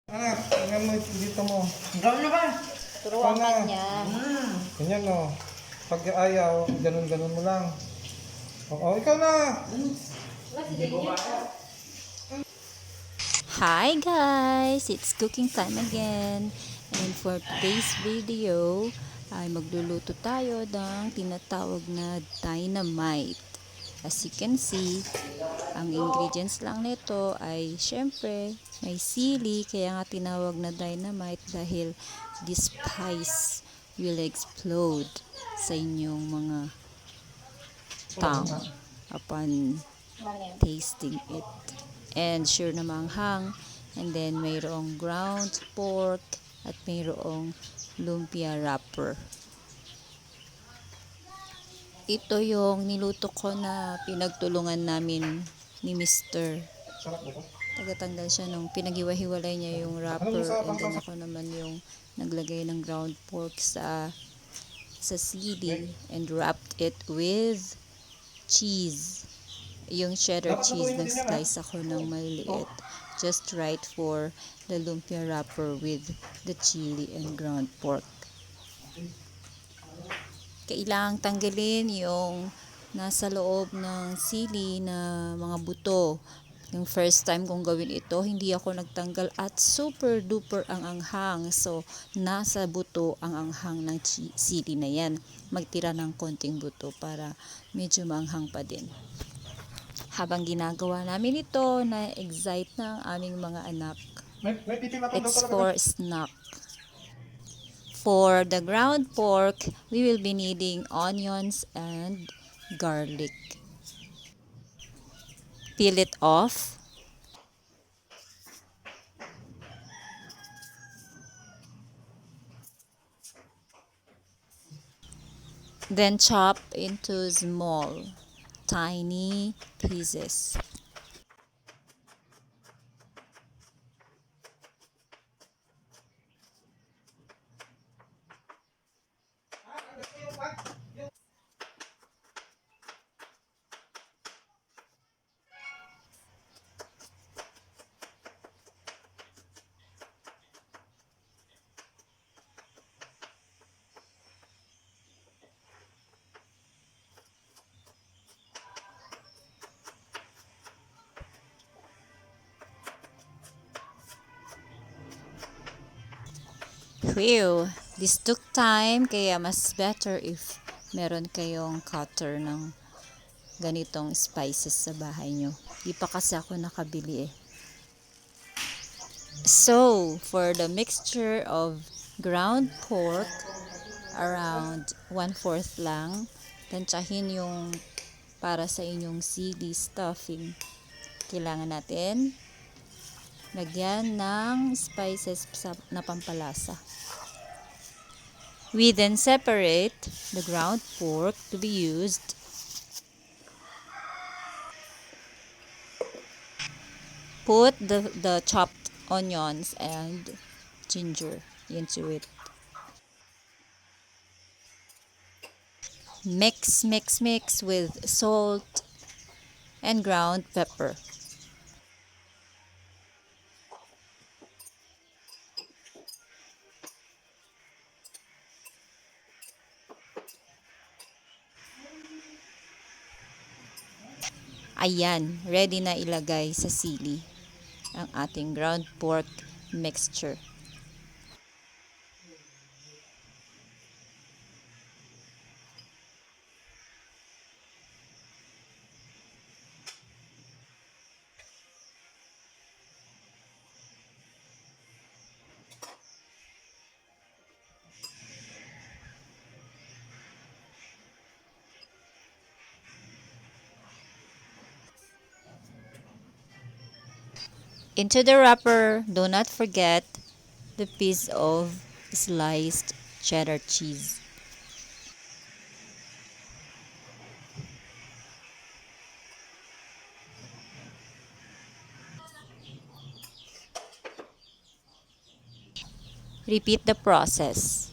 Anak, tingnan mo dito mo. Gawin na ba? Turuan Ano? ka niya. Ganyan o. Pag ayaw, ganun-ganun mo lang. Oo, ikaw na. Hi guys! It's cooking time again. And for today's video, ay magluluto tayo ng tinatawag na dynamite. As you can see, ang ingredients lang nito ay syempre may sili, kaya nga tinawag na dynamite dahil the spice will explode sa inyong mga tongue upon tasting it. And sure na manghang. And then mayroong ground pork at mayroong lumpia wrapper. Ito yung niluto ko na pinagtulungan namin ni Mr. Sarap ba ito? Tagatanggal siya nung pinaghiwa-hiwalay niya yung wrapper, and then ako naman yung naglagay ng ground pork sa sili and wrapped it with cheese. Yung cheddar cheese, nag-slice ako ng maliliit. Just right for the lumpia wrapper with the chili and ground pork. Kailangang tanggalin yung nasa loob ng sili na mga buto. Yung first time kong gawin ito, hindi ako nagtanggal at super duper ang anghang. So, nasa buto ang anghang ng sili na yan. Magtira ng konting buto para medyo maanghang pa din. Habang ginagawa namin ito, na-excite na ang aming mga anak. May pipila It's for snack. For the ground pork, we will be needing onions and garlic. Peel it off. Then chop into small, tiny pieces. Whew, this took time, kaya mas better if meron kayong cutter ng ganitong spices sa bahay nyo. Di pa kasi ako nakabili eh. So, for the mixture of ground pork, around 1/4 lang. Tansyahin yung para sa inyong sili stuffing. Kailangan natin lagyan ng spices na pampalasa. We then separate the ground pork to be used. Put the chopped onions and ginger into it. Mix, mix, mix with salt and ground pepper. Ayan, ready na ilagay sa sili ang ating ground pork mixture. Into the wrapper, do not forget the piece of sliced cheddar cheese. Repeat the process.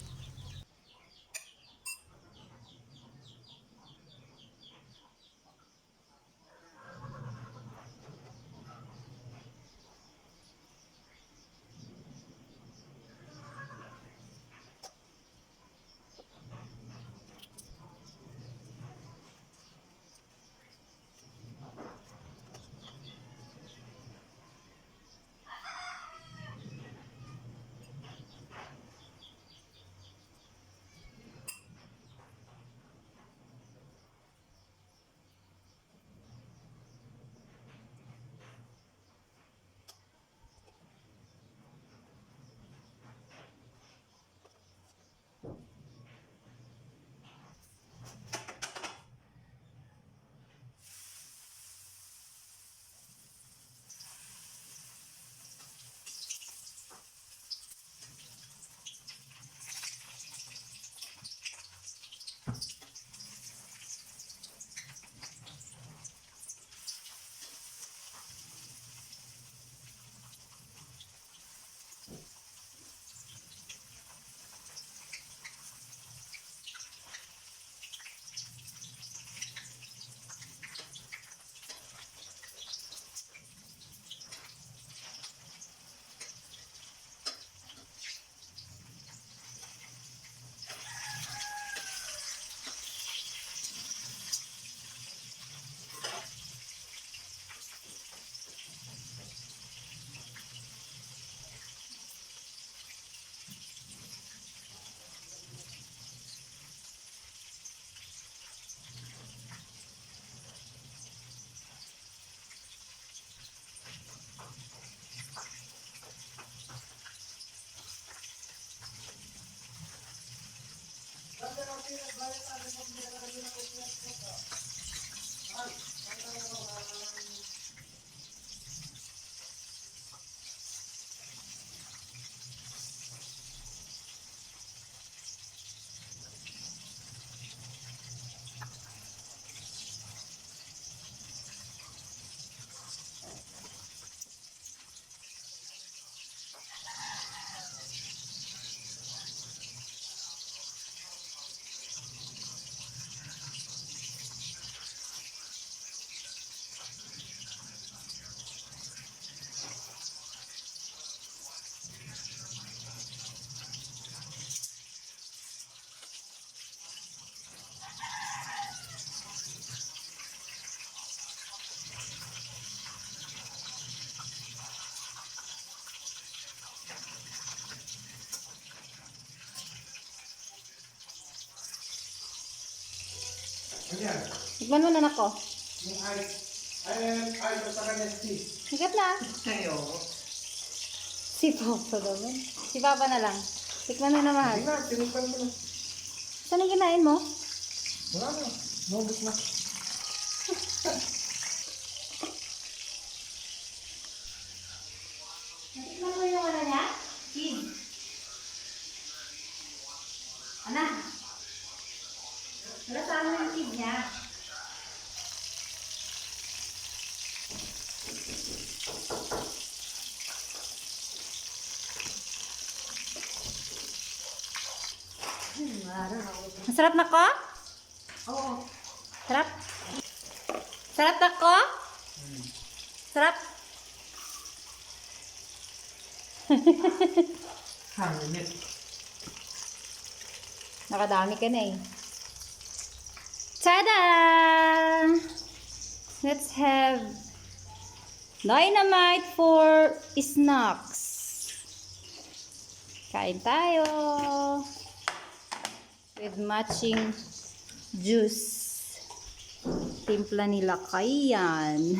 Ganyan. Tikman mo na ako. Yung ice. Ice at saka Nestea. Higat na. Ayo. Si Papa naman. Si Papa na lang. Tikman mo na, mahal. Hindi na, tinupan ko na. Saan ang kinain mo? Wala na. Nobus na. Tikman mo yung ano niya? Kid. Ana? Wala sa ano yung kid niya? Masarap na ko? Oo. Sarap? Sarap na ko? Sarap? Hangit. Nakadami ka na eh. Tada! Let's have Dynamite for snacks. Kain tayo. With matching juice. Timpla nila kayan.